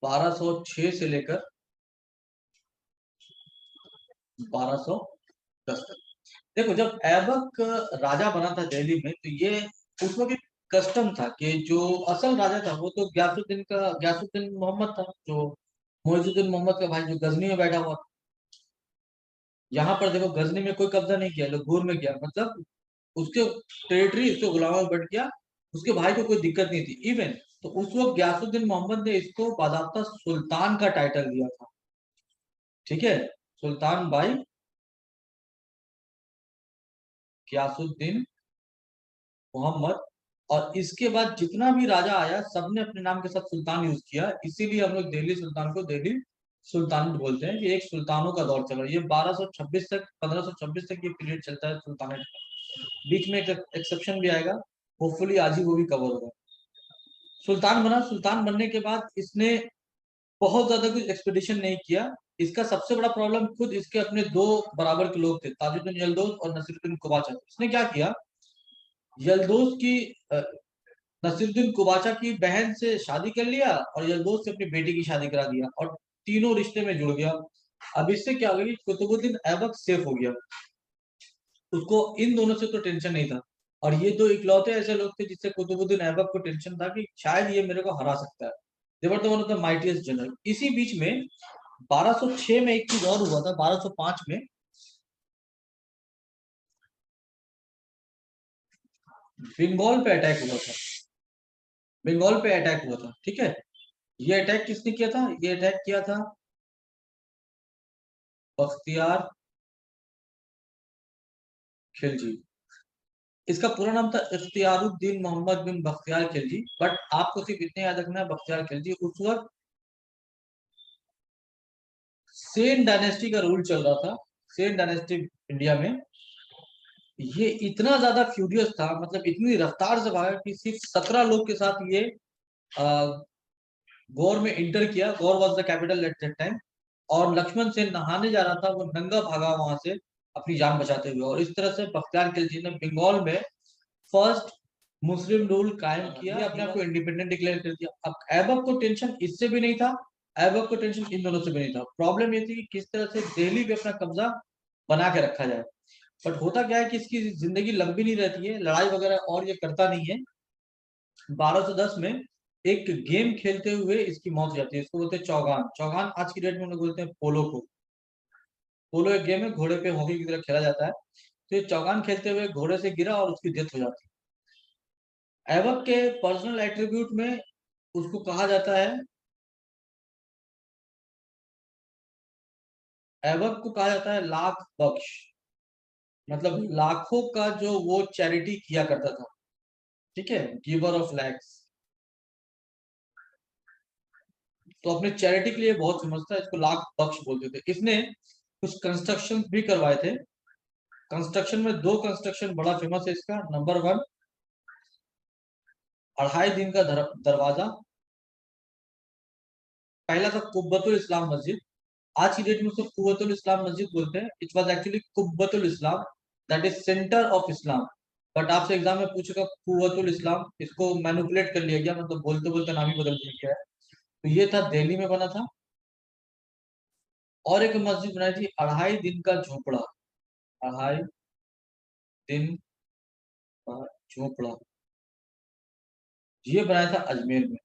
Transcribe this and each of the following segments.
1206 से लेकर 1210 तक। देखो, जब ऐबक राजा बना था दिल्ली में, तो ये उस वक्त एक कस्टम था कि जो असल राजा था वो तो गयासुद्दीन मोहम्मद था, जो मोइजुद्दीन मोहम्मद का भाई, जो गजनी में बैठा हुआ। यहाँ पर देखो, गजनी में कोई कब्जा नहीं किया, लाहौर में किया, मतलब उसके टेरिटरी उसके गुलामों में बैठ गया। उसके भाई को कोई दिक्कत नहीं थी इवन। तो उस वक्त गयासुद्दीन मोहम्मद ने इसको बाकायदा सुल्तान का टाइटल दिया था। ठीक है, सुल्तान भाई गयासुद्दीन मोहम्मद। और इसके बाद जितना भी राजा आया, सबने अपने नाम के साथ सुल्तान यूज किया, इसीलिए हम लोग दिल्ली सुल्तान को दिल्ली सुल्तान बोलते हैं कि एक सुल्तानों का दौर चल रहा है। ये 1226 तक, 1526 तक ये पीरियड चलता है सुल्तानेट का। बीच में एक एक्सेप्शन भी आएगा, होपफुली आज ही वो भी कवर होगा। सुल्तान बना, सुल्तान बनने के बाद इसने बहुत ज्यादा कुछ एक्सपेडिशन नहीं किया। इसका सबसे बड़ा प्रॉब्लम खुद इसके अपने दो बराबर के लोग थे, ताजुद्दीन यलदौस और नसीरुद्दीन कुबाचा। इसने क्या किया, यलदौस की नसीरुद्दीन कुबाचा की बहन से शादी कर लिया और यलदौस से अपनी बेटी की शादी करा दिया, और तीनों रिश्ते में जुड़ गया। अब इससे क्या हो गया, कुतुबुद्दीन ऐबक सेफ हो गया। उसको इन दोनों से तो टेंशन नहीं था। और ये दो इकलौते ऐसे लोग थे जिससे कुतुबुद्दीन ऐबक को टेंशन था कि शायद ये मेरे को हरा सकता है। They were the one of the mightiest general. इसी बीच में 1206 में एक चीज और हुआ था। 1205 में बंगाल पे अटैक हुआ था। बंगाल पे अटैक हुआ था, ठीक है। ये अटैक किसने किया था, ये अटैक किया था बख्तियार खिलजी। इसका पूरा नाम था इख्तियारुद्दीन मोहम्मद बिन बख्तियार खिलजी, बट आपको सिर्फ इतने याद रखना है, बख्तियार खिलजी। उस वक्त सेन डायनेस्टी का रूल चल रहा था, सेन डायनेस्टी इंडिया में। ये इतना ज्यादा फ्यूरियस था, मतलब इतनी रफ्तार से भागा कि सिर्फ 17 लोग के साथ ये गौर में इंटर किया। Gaur was the capital at that time. और लक्ष्मण सेन नहाने जा रहा था, वो नंगा भागा वहां से अपनी जान बचाते हुए। और इस तरह से बख्तियार खिलजी ने बंगाल में फर्स्ट मुस्लिम रूल कायम किया, ये अपने आप को इंडिपेंडेंट डिक्लेयर कर दिया। अब ऐबक को टेंशन इससे भी नहीं था, ऐबक को टेंशन इन दोनों से भी नहीं था। प्रॉब्लम ये थी कि किस तरह से दिल्ली पे अपना कब्जा बना के रखा जाए। बट होता क्या है कि इसकी जिंदगी लंबी नहीं रहती है, लड़ाई वगैरह और ये करता नहीं है। 1210 में एक गेम खेलते हुए इसकी मौत हो जाती है। इसको बोलते हैं चौगान। चौगान आज की डेट में हम लोग बोलते हैं पोलो को। पोलो एक गेम है, घोड़े पे हॉकी की तरह खेला जाता है। तो ये चौगान खेलते हुए घोड़े से गिरा और उसकी डेथ हो जाती है। ऐबक के पर्सनल एट्रीब्यूट में उसको कहा जाता है, ऐबक को कहा जाता है लाख बख्श। मतलब लाखों का जो वो चैरिटी किया करता था, ठीक है, गिवर ऑफ लैक्स। तो अपने चैरिटी के लिए बहुत फेमस था, इसको लाख बख्श बोलते थे। इसने कुछ कंस्ट्रक्शन भी करवाए थे। कंस्ट्रक्शन में दो कंस्ट्रक्शन बड़ा फेमस है इसका। नंबर वन, 2.5 दिन का दरवाजा। पहला था कुब्बतुल इस्लाम मस्जिद। आज की डेट में उसको कुव्वतुल इस्लाम मस्जिद बोलते हैं। It was actually Qubbatul Islam, that is centre of Islam. But आपसे एग्जाम में पूछेगा कुव्वतुल इस्लाम, इसको मैनिपुलेट कर लिया गया, मतलब बोलते बोलते नाम ही बदल दिया गया है। तो ये था, दिल्ली में बना था। और एक मस्जिद बनाई थी, 2.5 दिन का झोपड़ा। 2.5 दिन का झोपड़ा, ये बनाया था अजमेर में।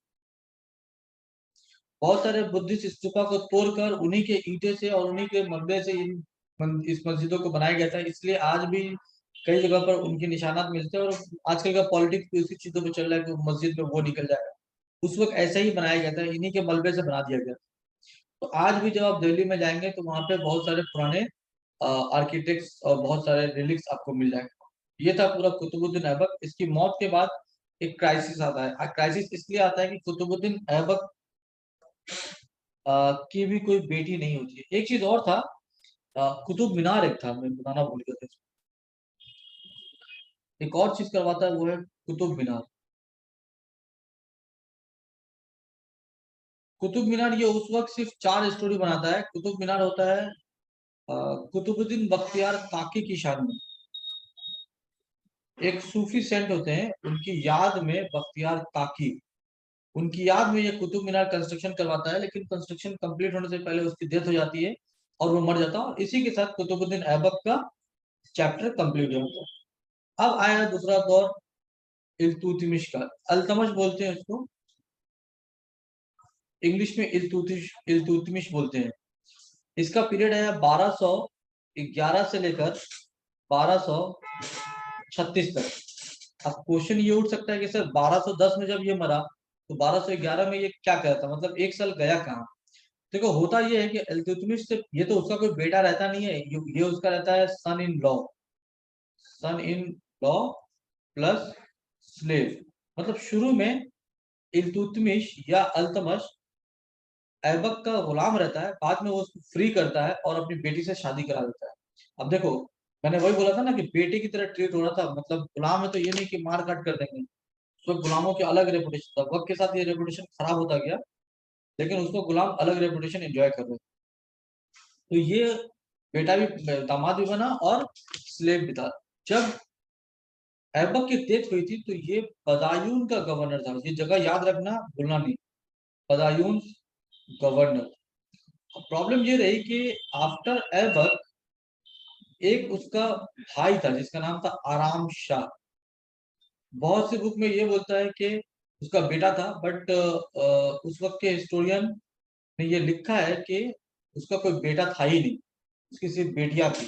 बहुत सारे बुद्धिस्ट स्तूपा को तोड़कर उन्हीं के ईंटे से और उन्हीं के मलबे से इस मस्जिदों को बनाया गया था। इसलिए आज भी कई जगह पर उनके निशानात मिलते हैं। और आजकल का पॉलिटिक्स भी उसी चीजों पे चल रहा है कि मस्जिद में वो निकल जाएगा। उस वक्त ऐसा ही बनाया गया था, इन्हीं के मलबे से बना दिया गया। तो आज भी जब आप दिल्ली में जाएंगे तो वहां पे बहुत सारे पुराने आर्किटेक्ट्स और बहुत सारे रिलिक्स आपको मिल जाएंगे। ये था पूरा कुतुबुद्दीन ऐबक। इसकी मौत के बाद एक क्राइसिस आता है। क्राइसिस इसलिए आता है कि कुतुबुद्दीन ऐबक की भी कोई बेटी नहीं होती है। एक चीज और था, कुतुब मीनार एक था, मैं बताना भूल गया था। एक और चीज करवाता है, वो है कुतुब मीनार। कुतुब मीनार ये उस वक्त सिर्फ 4 स्टोरी बनाता है। कुतुब मीनार होता है कुतुबुद्दीन बख्तियार काकी की शान में। एक सूफी सेंट होते हैं, उनकी याद में बख्तियार काकी उनकी याद में ये कुतुब मीनार कंस्ट्रक्शन करवाता है, लेकिन कंस्ट्रक्शन कंप्लीट होने से पहले उसकी डेथ हो जाती है और वो मर जाता है, और इसी के साथ कुतुबुद्दीन ऐबक का चैप्टर कंप्लीट हो जाता है। अब आया दूसरा दौर इल्तुतमिश का। अल्तमश बोलते हैं उसको, इंग्लिश में इल्तुतमिश बोलते हैं। इसका पीरियड है 1211 से लेकर 1236 तक। अब क्वेश्चन ये उठ सकता है कि सर 1210 में जब ये मरा तो 1211 में ये क्या करता, मतलब एक साल गया कहाँ? देखो होता ये है कि इल्तुतमिश से, ये तो उसका कोई बेटा रहता नहीं है, ये उसका रहता है son in law, son in law plus slave. मतलब शुरू में इल्तुतमिश या अल्तमश ऐबक का गुलाम रहता है, बाद में वो उसको फ्री करता है और अपनी बेटी से शादी करा देता है। अब देखो, मैंने वही बोला था ना कि बेटे की तरह ट्रीट हो रहा था, मतलब गुलाम है तो ये नहीं कि मार काट कर देंगे। तो गुलामों के अलग रेपुटेशन था, वक्त के साथ ये रेपुटेशन खराब होता गया, लेकिन उसको गुलाम अलग रेपुटेशन एंजॉय कर रहे। तो ये बेटा भी, दामाद भी बना और स्लेव भी था। जब ऐबक की डेथ हुई थी तो ये बदायून का गवर्नर था, ये जगह याद रखना, भूलना नहीं, बदायून गवर्नर। प्रॉब्लम ये रही कि आफ्टर ऐबक एक उसका भाई था जिसका नाम था आराम शाह। बहुत सी बुक में ये बोलता है कि उसका बेटा था, बट उस वक्त के हिस्टोरियन ने ये लिखा है कि उसका कोई बेटा था ही नहीं, उसकी सिर्फ बेटियां थी।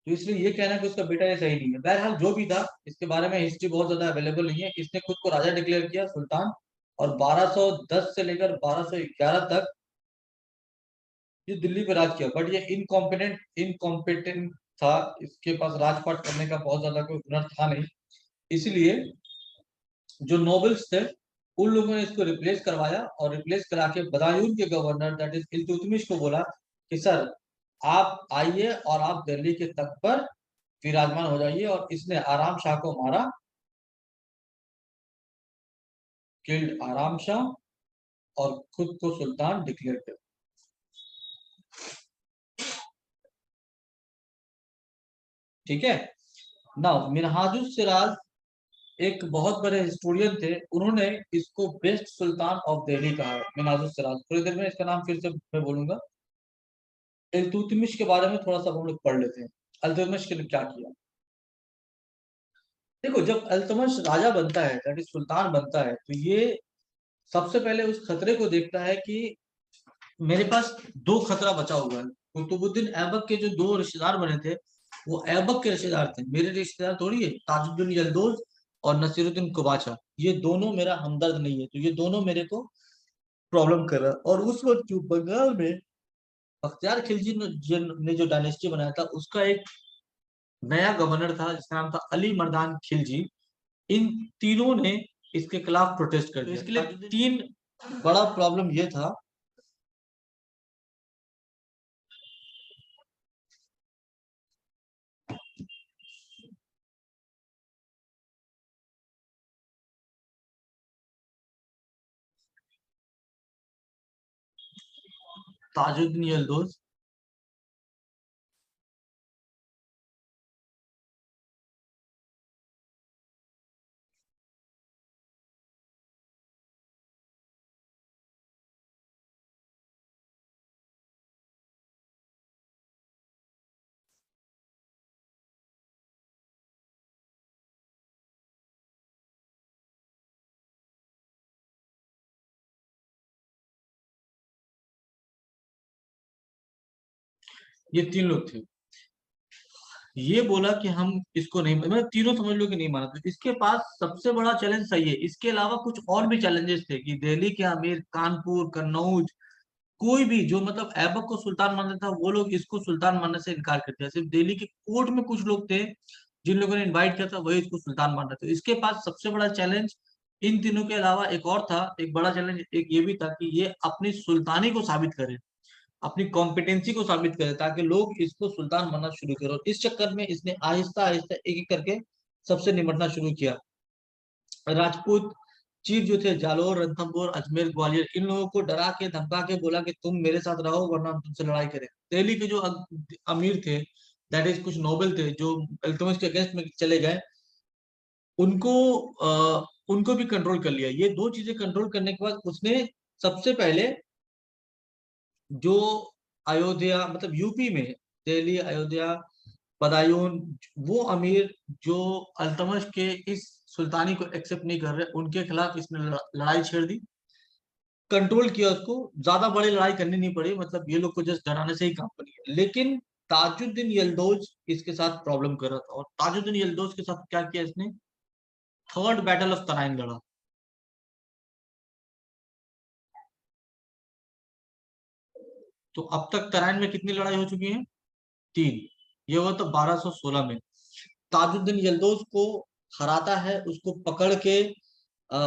तो इसलिए ये कहना कि उसका बेटा ये सही नहीं है। बहरहाल जो भी था, इसके बारे में हिस्ट्री बहुत ज्यादा अवेलेबल नहीं है। इसने खुद को राजा डिक्लेयर किया, सुल्तान, और 1210 से लेकर 1211 तक ये दिल्ली पे राज किया। बट ये इनकॉम्पिटेंट था, इसके पास राजपाट करने का बहुत ज्यादा कोई हुनर था नहीं। इसलिए जो नोबल्स थे उन लोगों ने इसको रिप्लेस करवाया, और रिप्लेस करा के बदायूं के गवर्नर दैट इज इल्तुतमिश को बोला कि सर आप आइए और आप दिल्ली के तख्त पर विराजमान हो जाइए। और इसने आराम शाह को मारा, किल्ड आराम शाह, और खुद को सुल्तान डिक्लेयर किया। ठीक है ना। मिनहाजुस सिराज एक बहुत बड़े हिस्टोरियन थे, उन्होंने इसको बेस्ट सुल्तान ऑफ दिल्ली कहा है, मिनहाजुस सिराज। थोड़ी देर में इसका नाम फिर से मैं बोलूंगा। इल्तुतमिश के बारे में थोड़ा सा हम लोग पढ़ लेते हैं। अल्तुतमिश ने क्या किया? देखो, जब अल्तुतमिश राजा बनता है, दैट इज सुल्तान बनता है, तो ये सबसे पहले उस खतरे को देखता है कि मेरे पास दो खतरा बचा हुआ है। कुतुबुद्दीन ऐबक के जो दो रिश्तेदार बने थे, वो ऐबक के रिश्तेदार थे, मेरे रिश्तेदार थोड़ी है। ताजुद्दीन यलदौज और नसीरुद्दीन कुबाचा, ये दोनों मेरा हमदर्द नहीं है, तो ये दोनों मेरे को प्रॉब्लम कर रहा है। और उस वक्त जो बंगाल में बख्तियार खिलजी ने जो डायनेस्टी बनाया था, उसका एक नया गवर्नर था जिसका नाम था अली मर्दान खिलजी। इन तीनों ने इसके खिलाफ प्रोटेस्ट कर दिया। इसके लिए तीन बड़ा प्रॉब्लम ये था। ताजुद्दीन यलदौज, ये तीन लोग थे। ये बोला कि हम इसको नहीं, मतलब तीनों समझ लो कि नहीं माना। तो इसके पास सबसे बड़ा चैलेंज सही है, इसके अलावा कुछ और भी चैलेंजेस थे कि दिल्ली के अमीर, कानपुर, कन्नौज, कोई भी जो मतलब ऐबक को सुल्तान मानता था, वो लोग इसको सुल्तान मानने से इनकार करते हैं। सिर्फ दिल्ली के कोर्ट में कुछ लोग थे जिन लोगों ने इनवाइट किया था, वही इसको सुल्तान मान रहे थे। इसके पास सबसे बड़ा चैलेंज इन तीनों के अलावा एक और था। एक बड़ा चैलेंज एक ये भी था कि ये अपनी सुल्तानी को साबित करे, अपनी कॉम्पिटेंसी को साबित करे, ताकि लोग इसको सुल्तान मानना शुरू करें। और इस चक्कर में इसने आहिस्ता आहिस्ता एक एक करके सबसे निपटना शुरू किया। राजपूत चीफ जो थे, जालोर, रणथंभौर, अजमेर, ग्वालियर, इन लोगों को डरा के धमका के बोला कि तुम मेरे साथ रहो वरना हम तुमसे लड़ाई करें। दिल्ली के जो अमीर थे, दैट इज कुछ नोबल थे, जो इल्तुतमिश के अगेंस्ट में चले गए, उनको उनको भी कंट्रोल कर लिया। ये दो चीजें कंट्रोल करने के बाद उसने सबसे पहले जो अयोध्या मतलब यूपी में, दिल्ली, अयोध्या, बदायूं, वो अमीर जो अल्तमश के इस सुल्तानी को एक्सेप्ट नहीं कर रहे, उनके खिलाफ इसने लड़ाई छेड़ दी, कंट्रोल किया उसको। ज्यादा बड़ी लड़ाई करनी नहीं पड़ी, मतलब ये लोग को जस्ट डराने से ही काम कर लिया। लेकिन ताजुद्दीन यलदौज इसके साथ प्रॉब्लम कर रहा था, और ताजुद्दीन यलदौज के साथ क्या किया इसने, थर्ड बैटल ऑफ तराइन लड़ा। तो अब तक तराइन में कितनी लड़ाई हो चुकी है, तीन। ये हुआ तो 1216 में ताजुद्दीन यलदौज को हराता है, उसको पकड़ के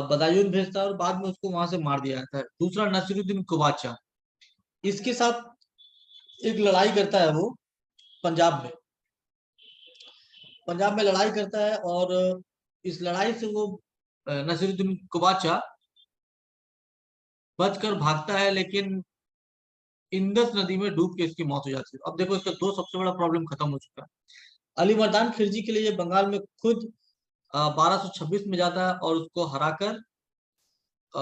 बदायूं भेजता है, और बाद में उसको वहां से मार दिया जाता है। दूसरा नसीरुद्दीन कुबाचा, इसके साथ एक लड़ाई करता है वो पंजाब में। पंजाब में लड़ाई करता है, और इस लड़ाई से वो नसीरुद्दीन कुबाचा बचकर भागता है, लेकिन इंदस नदी में डूब के इसकी मौत हो जाती है। अब देखो, इसका दो सबसे बड़ा प्रॉब्लम खत्म हो चुका है। अली मर्दान खिलजी के लिए ये बंगाल में खुद 1226 में जाता है, और उसको हराकर अ,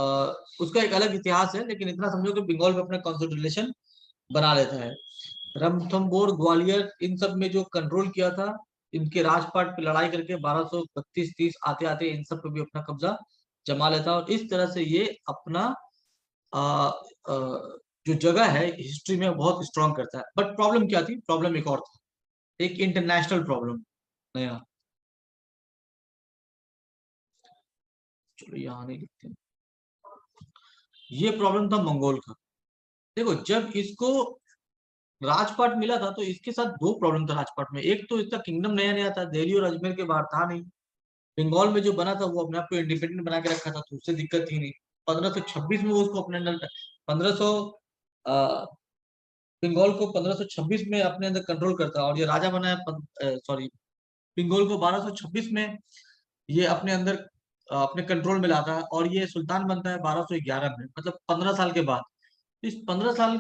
उसका एक अलग इतिहास है, लेकिन इतना समझो कि बंगाल में अपना कॉन्स्टिट्यूशन बना लेता है। रणथंबोर, ग्वालियर, इन सब में जो कंट्रोल किया था, इनके राजपाट पे लड़ाई करके 1232-30 आते आते इन सब पे भी अपना कब्जा जमा लेता है, और इस तरह से ये अपना आ, आ, जो जगह है हिस्ट्री में बहुत स्ट्रांग करता है। बट प्रॉब्लम क्या थी, प्रॉब्लम एक और था, एक इंटरनेशनल प्रॉब्लम नया। चलो यहाँ नहीं लिखते। ये प्रॉब्लम था मंगोल का। देखो, जब इसको राजपाट मिला था तो इसके साथ दो प्रॉब्लम था राजपाट में। एक तो इसका किंगडम नया नया था, दिल्ली और अजमेर के बाहर था नहीं। बंगाल में जो बना था वो अपने आप को इंडिपेंडेंट बना के रखा था, तो उससे दिक्कत थी नहीं। 1526 में वो उसको अपने अंदर 1500 बंगाल को 1526 में अपने अंदर कंट्रोल करता है, और ये राजा बना है, सॉरी, बंगाल को 1226 में ये अपने अंदर अपने कंट्रोल में लाता है, और ये सुल्तान बनता है 1211 में, मतलब 15 साल के बाद। इस 15 साल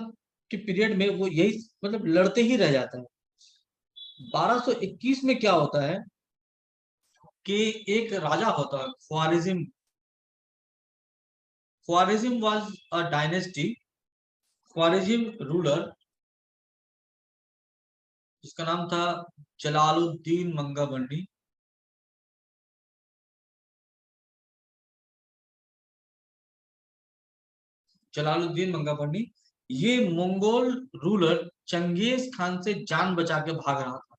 के पीरियड में वो यही मतलब लड़ते ही रह जाता है। 1221 में क्या होता है कि एक राजा होता है Khwarezm. Khwarezm was a dynasty, Khwarezm ruler, जिसका नाम था जलालुद्दीन मंगाबंडी। जलालुद्दीन मंगाबंडी, ये मंगोल रूलर चंगेज खान से जान बचा के भाग रहा था।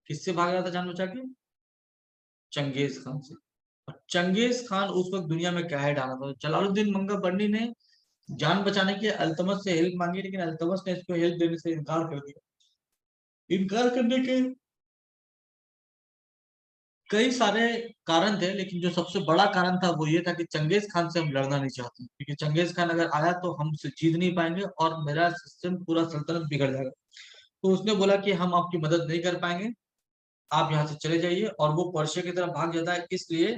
किससे भाग रहा था जान बचा के, चंगेज खान से। और चंगेज खान उस वक्त दुनिया में क्या है डाला था। जलालुद्दीन मंगाबंडी ने जान बचाने के लिए अल्तमश से हेल्प मांगी, लेकिन अल्तमश ने इसको हेल्प देने से इनकार कर दिया। इनकार करने के कई सारे कारण थे, लेकिन जो सबसे बड़ा कारण था वो ये था कि चंगेज खान से हम लड़ना नहीं चाहते, क्योंकि चंगेज खान अगर आया तो हम उससे जीत नहीं पाएंगे, और मेरा सिस्टम पूरा सल्तनत बिगड़ जाएगा। तो उसने बोला कि हम आपकी मदद नहीं कर पाएंगे, आप यहाँ से चले जाइए। और वो पर्शिया की तरफ भाग जाता है। इसलिए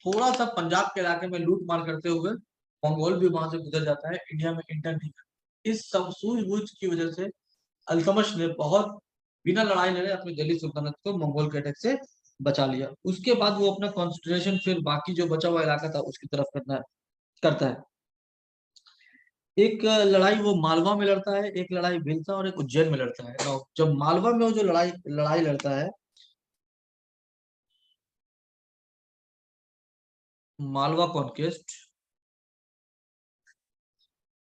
थोड़ा सा पंजाब के इलाके में लूट मार करते हुए मंगोल भी वहां से गुजर जाता है, इंडिया में इंटर नहीं करता। इस सब सूझबूझ की वजह से अल्तमश ने बहुत बिना लड़ाई लड़े अपनी दिल्ली सुल्तनत को मंगोल के अटैक से बचा लिया। उसके बाद वो अपना कॉन्सेंट्रेशन फिर बाकी जो बचा हुआ इलाका था उसकी तरफ करता है। एक लड़ाई वो मालवा में लड़ता है, एक लड़ाई भीलता और एक उज्जैन में लड़ता है। और जब मालवा में वो जो लड़ाई लड़ाई लड़ता है, मालवा कॉन्क्वेस्ट,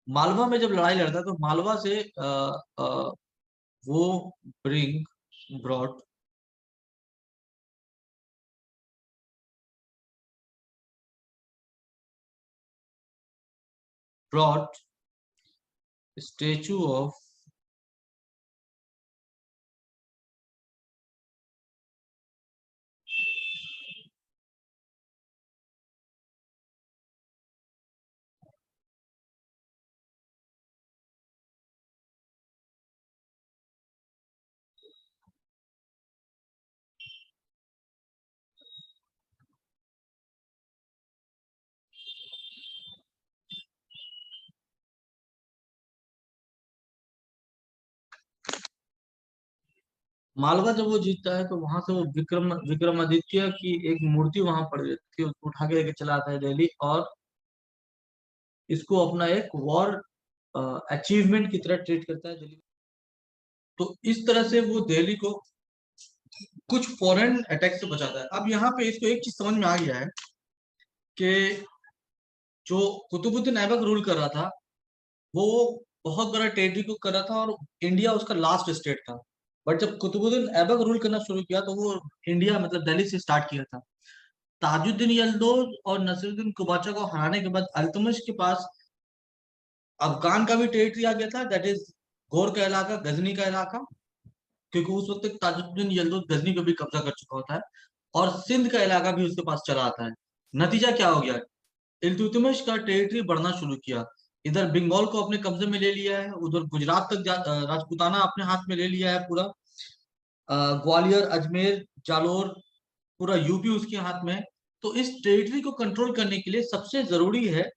मालवा में जब लड़ाई लड़ता है तो मालवा से वो bring broad broad statue of Malwa जब वो जीतता है तो वहां से वो विक्रमादित्य की एक मूर्ति वहां पड़ रहती है, उसको उठा के लेके चला आता है दिल्ली, और इसको अपना एक वॉर अचीवमेंट की तरह ट्रीट करता है दिल्ली। तो इस तरह से वो दिल्ली को कुछ फॉरेन अटैक से बचाता है। अब यहाँ पे इसको एक चीज समझ में आ गया है कि जो कुतुबुद्दीन ऐबक रूल कर रहा था, वो बहुत बड़ा टेरिटरी को कर रहा था, और इंडिया उसका लास्ट स्टेट था। बट जब कुतुबुद्दीन ऐबक रूल करना शुरू किया तो वो इंडिया मतलब दिल्ली से स्टार्ट किया था। ताजुद्दीन यलदौज और नसीरुद्दीन कुबाचा को हराने के बाद अल्तुमिश के पास अफगान का भी टेरिटरी आ गया था, दैट इज गौर का इलाका, गजनी का इलाका, क्योंकि उस वक्त तक ताजुद्दीन यलदौज गजनी को भी कब्जा कर चुका होता है, और सिंध का इलाका भी उसके पास चला आता है। नतीजा क्या हो गया, इल्तुतमिश का टेरिटरी बढ़ना शुरू किया। इधर बंगाल को अपने कब्जे में ले लिया है, उधर गुजरात तक राजपूताना अपने हाथ में ले लिया है पूरा। ग्वालियर, अजमेर, जालोर, पूरा यूपी उसके हाथ में है। तो इस टेरिटरी को कंट्रोल करने के लिए सबसे जरूरी है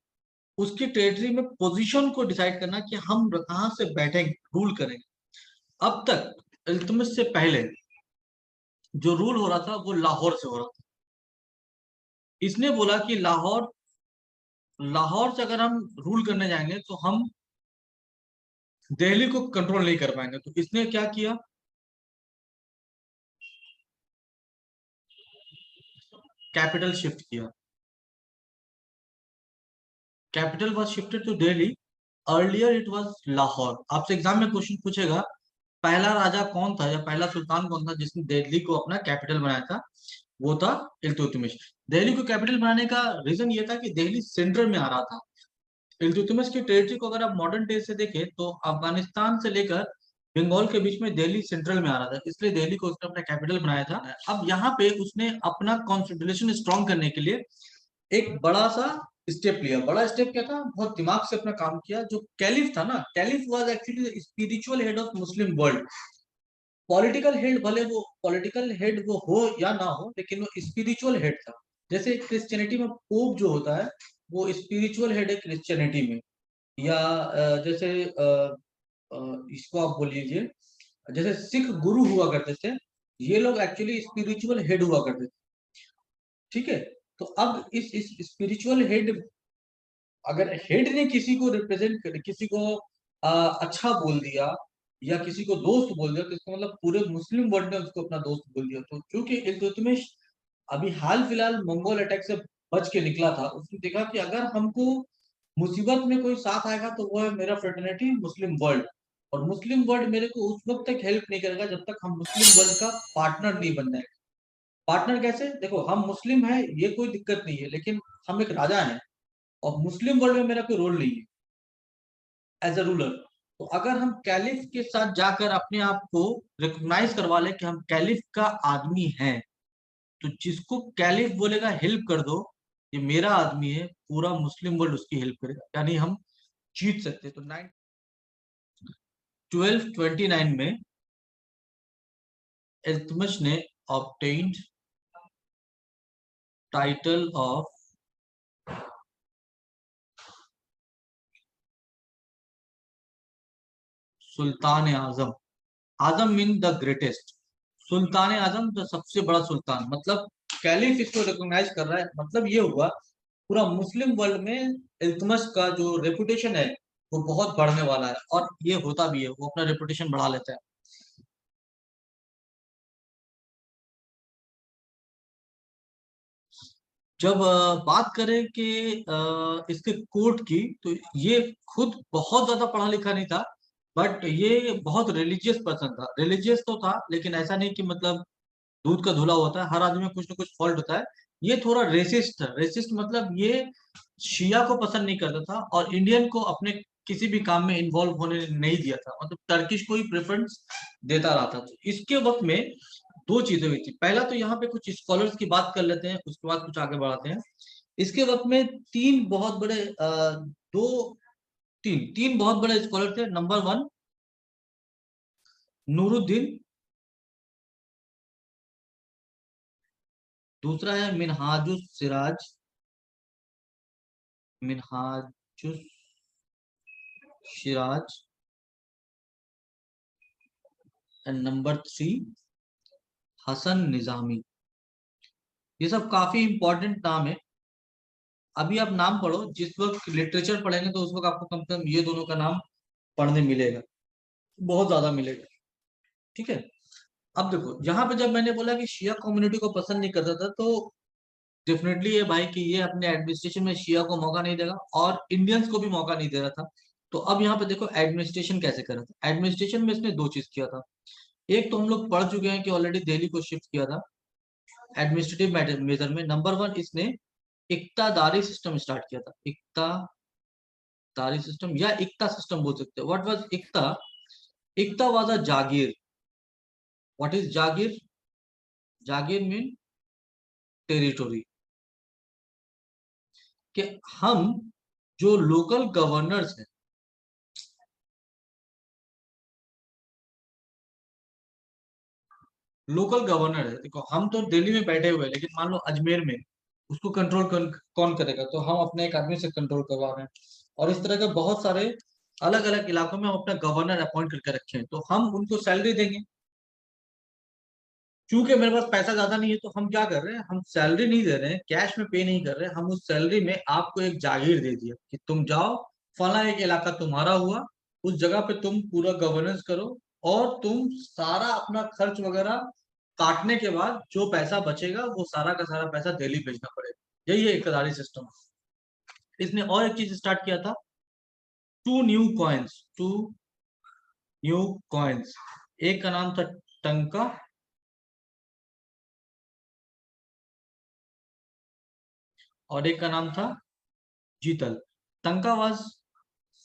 उसकी टेरिटरी में पोजीशन को डिसाइड करना कि हम कहाँ से बैठेंगे, रूल करेंगे। अब तक इल्तुतमिश से पहले जो रूल हो रहा था वो लाहौर से हो रहा था। इसने बोला कि लाहौर लाहौर से अगर हम रूल करने जाएंगे तो हम दिल्ली को कंट्रोल नहीं कर पाएंगे। तो इसने क्या किया, कैपिटल शिफ्ट किया। Capital was shifted to Delhi, earlier it was Lahore. आपसे एग्जाम में क्वेश्चन पूछेगा पहला राजा कौन था या पहला सुल्तान कौन था जिसने दिल्ली को अपना कैपिटल बनाया था, वो था इल्तुतमिश। दिल्ली को कैपिटल बनाने का रीजन ये था कि दिल्ली सेंटर में आ रहा था। इल्तुतमिश की टेरिटरी को अगर आप मॉडर्न डे से देखें तो अफगानिस्तान से लेकर बंगाल के बीच में दिल्ली सेंट्रल में आ रहा था, इसलिए दिल्ली को उसने अपना कैपिटल बनाया था। अब यहाँ पे उसने अपना कॉन्फिडरेशन स्ट्रॉन्ग करने के लिए एक बड़ा सा स्टेप लिया। बड़ा स्टेप क्या था, बहुत दिमाग से अपना काम किया। जो कैलिफ था ना, caliph was actually spiritual head of Muslim world. Political head भले वो पॉलिटिकल हेड वो हो या ना हो, लेकिन वो स्पिरिचुअल हेड था। जैसे क्रिश्चियनिटी में पोप जो होता है वो स्पिरिचुअल हेड है क्रिश्चियनिटी में, या जैसे इसको आप बोल लीजिए, जैसे सिख गुरु हुआ करते थे, ये लोग एक्चुअली स्पिरिचुअल हेड हुआ करते थे। ठीक है। तो अब इस स्पिरिचुअल हेड, अगर हेड ने किसी को रिप्रेजेंट कर, किसी को अच्छा बोल दिया या किसी को दोस्त बोल दिया, तो इसका मतलब पूरे मुस्लिम वर्ल्ड ने उसको अपना दोस्त बोल दिया। तो क्योंकि इल्तुतमिश अभी हाल फिलहाल मंगोल अटैक से बच के निकला था, उसने देखा कि अगर हमको मुसीबत में कोई साथ आएगा तो वो है मेरा फ्रेटर्निटी मुस्लिम वर्ल्ड। और मुस्लिम वर्ल्ड मेरे को उस वक्त तक हेल्प नहीं करेगा जब तक हम मुस्लिम वर्ल्ड का पार्टनर नहीं बन जाएगा। पार्टनर कैसे, देखो हम मुस्लिम है ये कोई दिक्कत नहीं है, लेकिन हम एक राजा हैं और मुस्लिम वर्ल्ड में मेरा कोई रोल नहीं है एज अ रूलर। तो अगर हम कैलिफ के साथ जाकर अपने आप को रिकॉग्नाइज करवा ले कि हम कैलिफ का आदमी हैं, तो जिसको कैलिफ बोलेगा हेल्प कर दो, ये मेरा आदमी है, पूरा मुस्लिम वर्ल्ड उसकी हेल्प करेगा, यानी हम जीत सकते। तो 1229 में इल्तुतमिश ने obtained title of Sultan Azam. Azam mean the greatest, Sultan Azam जो सबसे बड़ा सुल्तान, मतलब कैलिफ इसको रिकॉग्नाइज कर रहा है। मतलब ये हुआ पूरा मुस्लिम वर्ल्ड में इल्तुतमिश का जो रेपुटेशन है वो बहुत बढ़ने वाला है, और ये होता भी है, वो अपना रेपुटेशन बढ़ा लेता है। जब बात करें कि इसके कोर्ट की, तो ये खुद बहुत ज्यादा पढ़ा लिखा नहीं था, बट ये बहुत रिलीजियस पर्सन था। रिलीजियस तो था, लेकिन ऐसा नहीं कि मतलब दूध का धुला होता है, हर आदमी में कुछ ना कुछ फॉल्ट होता है। ये थोड़ा रेसिस्ट था। रेसिस्ट मतलब ये शिया को पसंद नहीं करता था, और इंडियन को अपने किसी भी काम में इन्वॉल्व होने नहीं दिया था, मतलब टर्किश को ही प्रेफरेंस देता रहा था। तो इसके वक्त में दो चीजें हुई थी। पहला तो यहाँ पे कुछ स्कॉलर्स की बात कर लेते हैं, उसके बाद कुछ आगे बढ़ाते हैं। इसके वक्त में तीन बहुत बड़े दो तीन तीन बहुत बड़े स्कॉलर थे। नंबर वन नूरुद्दीन, दूसरा है Minhajus Siraj, Minhajus Siraj, and number three Hasan Nizami. ये सब काफी इंपॉर्टेंट नाम है। अभी आप नाम पढ़ो, जिस वक्त लिटरेचर पढ़ेंगे तो उस वक्त आपको कम से कम ये दोनों का नाम पढ़ने मिलेगा, बहुत ज्यादा मिलेगा। ठीक है। अब देखो यहाँ पे जब मैंने बोला कि शिया कम्युनिटी को पसंद नहीं करता था, तो डेफिनेटली ये भाई कि ये अपने एडमिनिस्ट्रेशन में शिया को मौका नहीं देगा और इंडियंस को भी मौका नहीं दे रहा था। तो अब यहाँ पे देखो एडमिनिस्ट्रेशन कैसे करा था। एडमिनिस्ट्रेशन में इसने दो चीज किया था। एक तो हम लोग पढ़ चुके हैं कि ऑलरेडी दिल्ली को शिफ्ट किया था एडमिनिस्ट्रेटिव मेजर में। नंबर वन, इसने इक्तादारी सिस्टम स्टार्ट किया था। इक्तादारी सिस्टम या इक्ता सिस्टम बोल सकते हैं। What was iqta? Iqta was a jagir. What is jagir? Jagir mean territory. कि हम जो लोकल गवर्नर्स हैं, लोकल गवर्नर है, देखो हम तो दिल्ली में बैठे हुए हैं, लेकिन मान लो अजमेर में उसको कंट्रोल कौन करेगा? तो हम अपने एक आदमी से कंट्रोल करवा रहे हैं। और इस तरह के बहुत सारे अलग अलग इलाकों में हम अपना गवर्नर अपॉइंट करके रखे हैं, तो हम उनको सैलरी देंगे। क्योंकि मेरे पास पैसा ज्यादा नहीं है, तो हम क्या कर रहे हैं, हम सैलरी नहीं दे रहे हैं, कैश में पे नहीं कर रहे हैं, हम उस सैलरी में आपको एक जागीर दे दिया कि तुम जाओ, फला एक इलाका तुम्हारा हुआ, उस जगह पे तुम पूरा गवर्नेंस करो, और तुम सारा अपना खर्च वगैरह काटने के बाद जो पैसा बचेगा वो सारा का सारा पैसा दिल्ली भेजना पड़ेगा। यही है इकतदारी सिस्टम। इसने और एक चीज स्टार्ट किया था, टू न्यू कॉइन्स। एक का नाम था टंका, और एक का नाम था जीतल। टंका वाज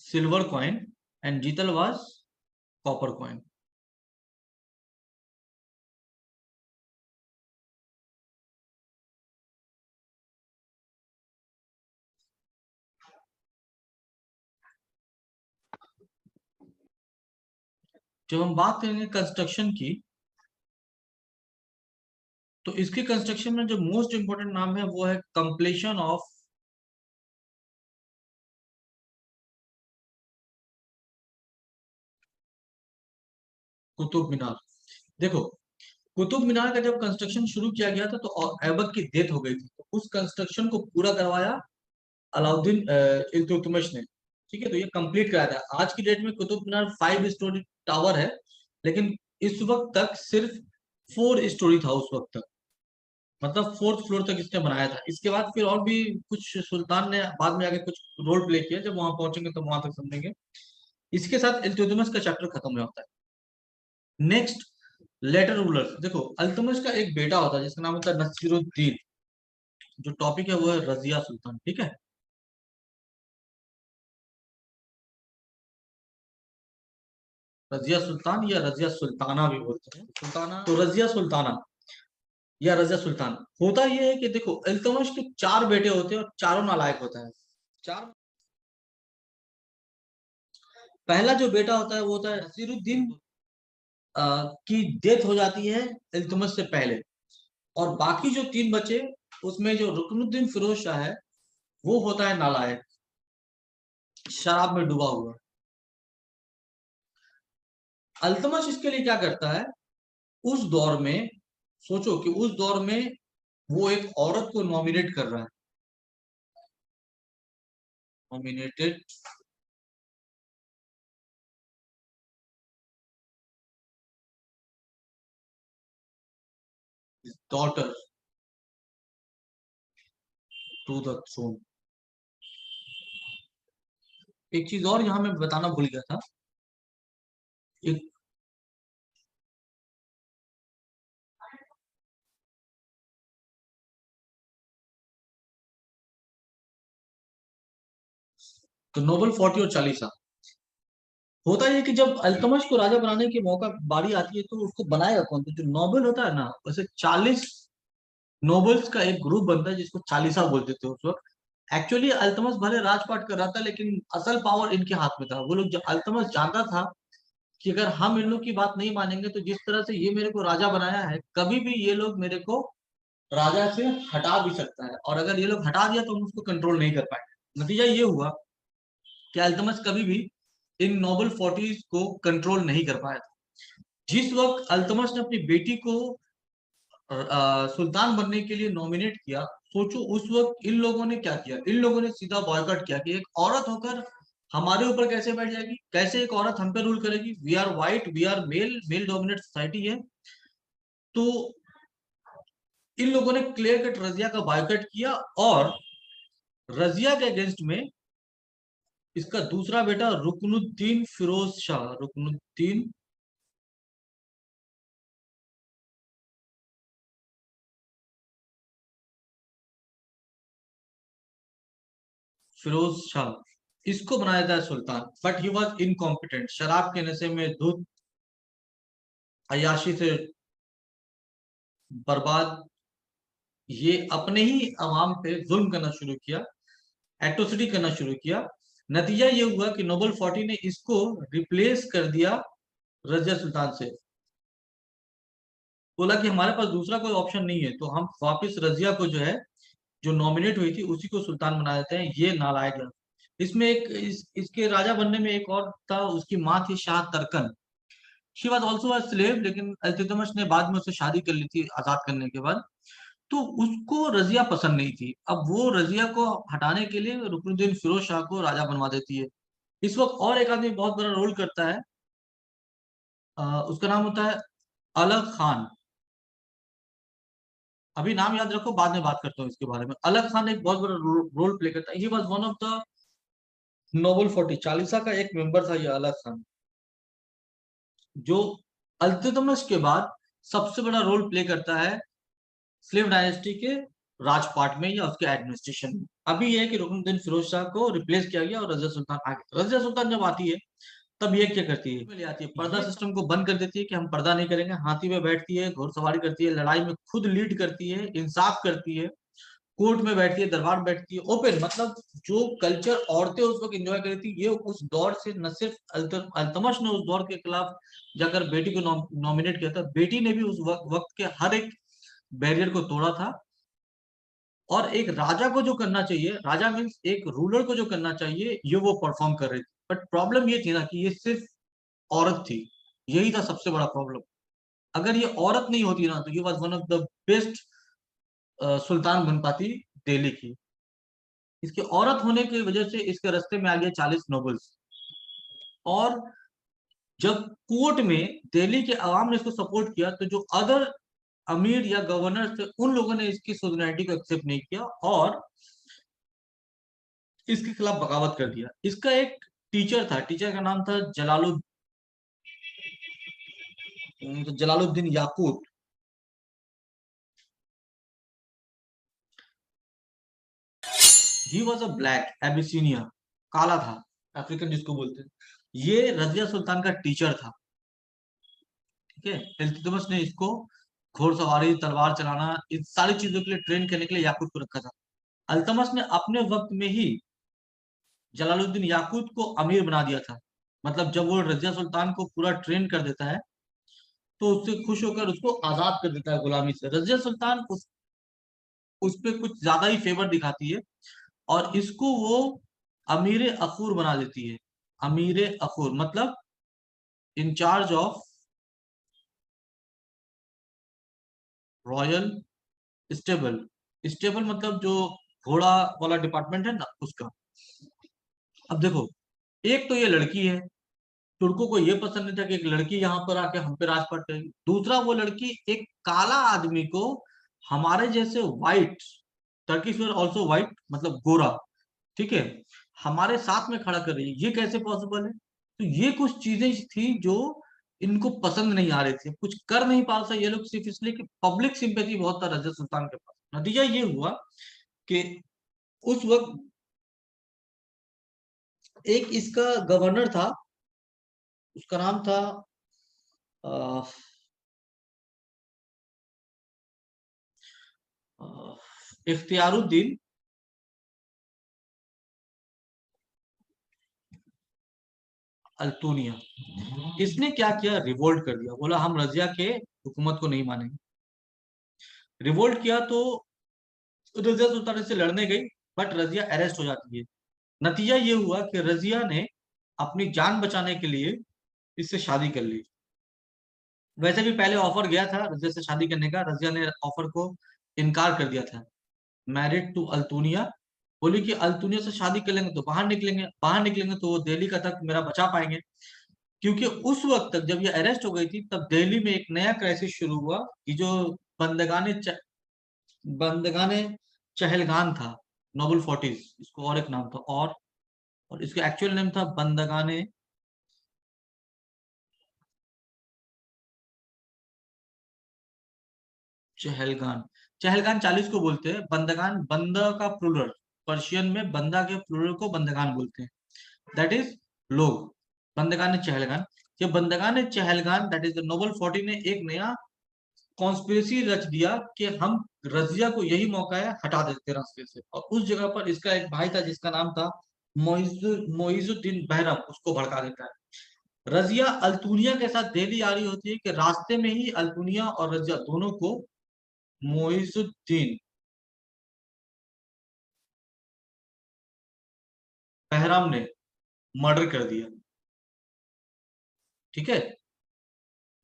सिल्वर कॉइन एंड जीतल वाज कॉपर कॉइन। जब हम बात करेंगे कंस्ट्रक्शन की, तो इसके कंस्ट्रक्शन में जो मोस्ट इंपोर्टेंट नाम है वो है कंप्लीशन ऑफ कुतुब मीनार। देखो, कुतुब मीनार का जब कंस्ट्रक्शन शुरू किया गया था तो ऐबक की डेथ हो गई थी, तो उस कंस्ट्रक्शन को पूरा करवाया अलाउद्दीन इल्तुतमिश ने। ठीक है, तो ये कंप्लीट कराया था। आज की डेट में कुतुब मीनार 5 स्टोरी टावर है, लेकिन इस वक्त तक सिर्फ 4 स्टोरी था उस वक्त तक। मतलब 4th फ्लोर तक इसने बनाया था। इसके बाद फिर और भी कुछ सुल्तान ने बाद में आके कुछ रोल प्ले किया, जब वहां पहुंचेंगे तो वहां तक समझेंगे। इसके साथ इल्तुतमिश का चैप्टर खत्म हो जाता है। Next, later rulers. देखो, अल्तुतमिश का एक बेटा होता है जिसका नाम होता है नसीरुद्दीन। जो टॉपिक है वो है रजिया सुल्तान। ठीक है, रजिया सुल्तान या रजिया सुल्ताना भी बोलते हैं, सुल्ताना तो रजिया सुल्ताना या रजिया सुल्तान। होता यह है कि देखो, इल्तुतमिश के 4 बेटे होते हैं और चारों नालायक होता है। चार, पहला जो बेटा होता है वो होता है नसीरुद्दीन, की डेथ हो जाती है इल्तुतमिश से पहले। और बाकी जो 3 बचे, उसमें जो रुकनुद्दीन फिरोज शाह है वो होता है नालायक, शराब में डूबा हुआ। अल्तमश इसके लिए क्या करता है, उस दौर में, सोचो कि उस दौर में वो एक औरत को नॉमिनेट कर रहा है, nominated daughter to the throne. एक चीज और यहाँ मैं बताना भूल गया था। एक तो नोबल 40 और 40 होता है कि जब अल्तमश को राजा बनाने की मौका बारी आती है तो उसको बनाएगा कौन? तो जो नोबल होता है ना, वैसे 40 नोबल्स का एक ग्रुप बनता है जिसको चालीसा बोलते थे उस वक्त। एक्चुअली अल्तमश भले राजपाट कर रहा था, लेकिन असल पावर इनके हाथ में था। वो लोग, जब अल्तमश जानता था कि अगर हम इन लोग की बात नहीं मानेंगे तो जिस तरह से ये मेरे को राजा बनाया है, कभी भी ये लोग मेरे को राजा से हटा भी सकता है, और अगर ये लोग हटा दिया तो हम उसको कंट्रोल नहीं कर पाए। नतीजा ये हुआ कि अल्तमश कभी भी इन नोबल 40 को कंट्रोल नहीं कर पाया था। जिस वक्त अल्तमश ने अपनी बेटी को सुल्तान बनने के लिए नॉमिनेट किया, सोचो उस वक्त इन लोगों ने क्या किया। इन लोगों ने सीधा बॉयकॉट किया कि एक औरत होकर हमारे ऊपर कैसे बैठ जाएगी, कैसे एक औरत हम पे रूल करेगी, we are white, we are male, male dominate society है। तो इन लोगों ने क्लियर कट रजिया का बॉयकॉट किया, और रजिया के अगेंस्ट में इसका दूसरा बेटा रुकनुद्दीन फिरोज शाह, रुकनुद्दीन फिरोज शाह, इसको बनाया था सुल्तान। बट ही वॉज इनकॉम्पिटेंट, शराब के नशे में धुत, अयाशी से बर्बाद, ये अपने ही अवाम पे जुल्म करना शुरू किया, एट्रोसिटी करना शुरू किया। नतीजा ये हुआ कि नोबल 40 ने इसको रिप्लेस कर दिया रजिया सुल्तान से। बोला कि हमारे पास दूसरा कोई ऑप्शन नहीं है, तो हम वापस रजिया को जो है, जो नॉमिनेट हुई थी उसी को सुल्तान बना देते हैं। ये नालायक है। इसमें इसके राजा बनने में एक और था, उसकी माँ थी Shah Turkan. She was also a slave, लेकिन अल्तुतमिश ने बाद में उससे शादी कर ली थी आजाद करने के बाद। तो उसको रजिया पसंद नहीं थी। अब वो रजिया को हटाने के लिए रुकनुद्दीन फिरोज शाह को राजा बनवा देती है। इस वक्त और एक आदमी बहुत बड़ा रोल करता है, उसका नाम होता है अलग खान। अभी नाम याद रखो, बाद में बात करता हूँ इसके बारे में। अलग खान एक बहुत बड़ा रोल प्ले करता है। He was one of the noble 40 चालीसा का एक मेंबर था ये अलग खान, जो अल्तुतमिश के बाद सबसे बड़ा रोल प्ले करता है स्लेव डायनेस्टी के राजपाट में या उसके एडमिनिस्ट्रेशन में। अभी ये है कि रुकनुद्दीन फिरोज शाह को रिप्लेस किया गया और रजिया सुल्तान आ गई। रजिया सुल्तान जब आती है, तब ये क्या करती है, ले आती है, पर्दा सिस्टम को बंद कर देती है कि हम पर्दा नहीं करेंगे। हाथी पे बैठती है, घुड़सवारी करती है, लड़ाई में खुद लीड करती है, इंसाफ करती है, कोर्ट में बैठती है, दरबार में बैठती है, ओपन। मतलब जो कल्चर औरतें उस वक्त एंजॉय कर रही थी, ये उस दौर से न सिर्फ अल्तमश ने उस दौर के खिलाफ जाकर बेटी को नॉमिनेट किया था, बेटी ने भी उस वक्त के हर एक बैरियर को तोड़ा था। और एक राजा को जो करना चाहिए, राजा मीन्स एक रूलर को जो करना चाहिए, ये वो परफॉर्म कर रही थी। बट प्रॉब्लम ये थी ना कि ये सिर्फ औरत थी। यही था सबसे बड़ा प्रॉब्लम। अगर ये औरत नहीं होती ना, तो ये was one of the best सुल्तान बन पाती दिल्ली की। इसके औरत होने की वजह से इसके रास्ते में आ गए 40 नोबल्स। और जब कोर्ट में दिल्ली के अवाम ने इसको सपोर्ट किया, तो जो अदर अमीर या गवर्नर थे, उन लोगों ने इसकी सोलिडारिटी को एक्सेप्ट नहीं किया और इसके खिलाफ बगावत कर दिया। इसका एक टीचर था, टीचर का नाम था Jalaluddin Yaqut. He was a black Abyssinia, काला था, अफ्रीकन जिसको बोलते हैं। ये रजिया सुल्तान का टीचर था। ठीक है, इल्तुतमिश ने इसको घोड़सवारी, तलवार चलाना, इन सारी चीजों के लिए ट्रेन करने के लिए याकूत को रखा था। अल्तमश ने अपने वक्त में ही जलालुद्दीन याकूत को अमीर बना दिया था। मतलब जब वो रजिया सुल्तान को पूरा ट्रेन कर देता है, तो उससे खुश होकर उसको आजाद कर देता है गुलामी से। रजिया सुल्तान उस पे कुछ ज्यादा ही फेवर दिखाती है, और इसको वो अमीर अखूर बना देती है। अमीर अखूर मतलब incharge of royal stable. Stable मतलब जो घोड़ा वाला डिपार्टमेंट है ना, उसका। अब देखो, एक तो ये लड़की है, तुर्कों को ये पसंद नहीं था कि एक लड़की यहाँ पर आके हम पे राजपाट करेगी। दूसरा, वो लड़की एक काला आदमी को हमारे जैसे white, Turkish were also white मतलब गोरा, ठीक है, हमारे साथ में खड़ा कर रही है। ये कैसे पॉसिबल है? तो ये कुछ चीजें थी जो इनको पसंद नहीं आ रही थी। कुछ कर नहीं पा रहा था ये लोग, सिर्फ इसलिए कि पब्लिक सिंपैथी बहुत था रजिया सुल्तान के पास। नतीजा ये हुआ कि उस वक्त एक इसका गवर्नर था, उसका नाम था अ, इख्तियारुद्दीन अल्तूनिया। इसने क्या किया, रिवोल्ट कर दिया, बोला हम रजिया के हुकूमत को नहीं मानेंगे। रिवोल्ट किया तो रजिया सुल्तान से लड़ने गई, बट रजिया अरेस्ट हो जाती है। नतीजा ये हुआ कि रजिया ने अपनी जान बचाने के लिए इससे शादी कर ली। वैसे भी पहले ऑफर गया था रजिया से शादी करने का, रजिया ने ऑफर को इनकार कर दिया था। मैरिड टू अल्तुनिया, बोली कि अल्तुनिया से शादी कर लेंगे तो बाहर निकलेंगे तो वो दिल्ली का तख्त मेरा बचा पाएंगे। क्योंकि उस वक्त तक जब ये अरेस्ट हो गई थी तब दिल्ली में एक नया क्राइसिस शुरू हुआ कि जो बंदगाने बंदगाने चहलगान था, नोबल फोर्टिस इसको और एक नाम था, और इसका एक्चुअल नेम था बंदगाने चहलगान। चहलगान 40 को बोलते हैं, बंदगान बंद का प्लूरल, पर्शियन में बंदा के प्लूरल को बंदगान बोलते हैं, दैट इज लोग। बंदगान चहलगान, ये बंदगान चहलगान दैट इज द नोबल 40 ने एक नया कॉन्स्पिरेसी रच दिया कि हम रजिया को यही मौका है हटा देते हैं रास्ते से, और उस जगह पर इसका एक भाई था जिसका नाम था मोइजुद्दीन बहरम, उसको भड़का देता है। रजिया अल्तुनिया के साथ दिल्ली आ रही होती है कि रास्ते में ही अल्तुनिया और रजिया दोनों को मोइजुद्दीन बहराम ने मर्डर कर दिया। ठीक है,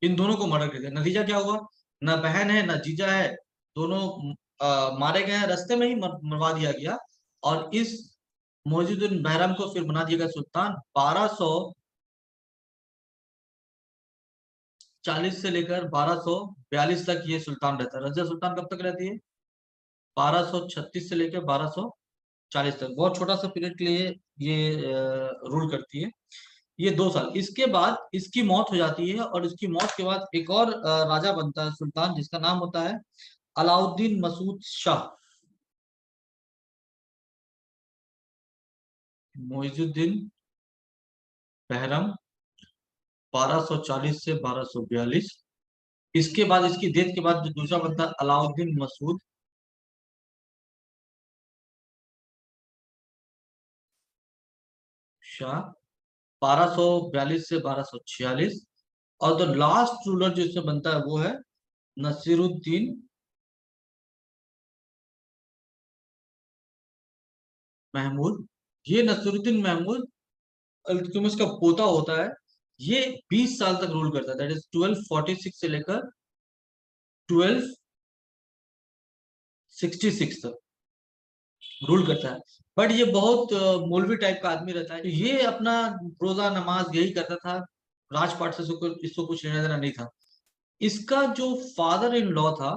इन दोनों को मर्डर कर दिया। नतीजा क्या हुआ, ना बहन है ना जीजा है, दोनों मारे गए हैं, रास्ते में ही मरवा दिया गया। और इस मोइजुद्दीन बहराम को फिर बना दिया गया सुल्तान। 1240 से लेकर 1242 तक ये सुल्तान रहता है। रजिया सुल्तान कब तक रहती है, 1236 से लेकर 1240 तक, बहुत छोटा सा पीरियड के लिए ये रूल करती है, ये 2 साल। इसके बाद इसकी मौत हो जाती है, और इसकी मौत के बाद एक और राजा बनता है सुल्तान, जिसका नाम होता है अलाउद्दीन मसूद शाह। मोइजुद्दीन बहरम 1240 से 1242। इसके बाद इसकी डेथ के बाद जो दूसरा बनता है अलाउद्दीन मसूद शाह, 1242 से 1246। और द लास्ट रूलर जो इसमें बनता है वो है नसीरुद्दीन महमूद। ये नसीरुद्दीन महमूद इल्तुतमिश का पोता होता है। ये 20 साल तक रूल करता है, दैट इज 1246 से लेकर 1266 तक रूल करता है। बट ये बहुत मौलवी टाइप का आदमी रहता है, ये अपना रोजा नमाज यही करता था, राजपाट से इसको कुछ लेना देना नहीं था। इसका जो फादर इन लॉ था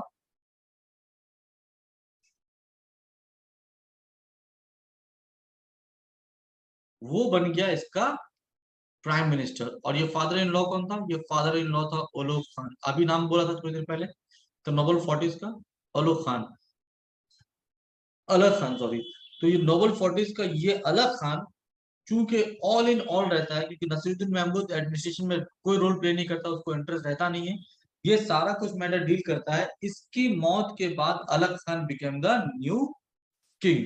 वो बन गया इसका प्राइम मिनिस्टर। और ये फादर इन लॉ कौन था, ये फादर इन लॉ था ओलोग खान, अभी नाम बोला था थोड़ी देर पहले, तो नोबल फोर्टिस का ओलोग खान, अलग खान सॉरी। तो ये नोबल फोर्टिस का ये अलग खान चूंकि ऑल इन ऑल रहता है, क्योंकि नसीरुद्दीन महमूद एडमिनिस्ट्रेशन में कोई रोल प्ले नहीं करता, उसको इंटरेस्ट रहता नहीं है, ये सारा कुछ मैटर डील करता है। इसकी मौत के बाद अलग Khan became the new king.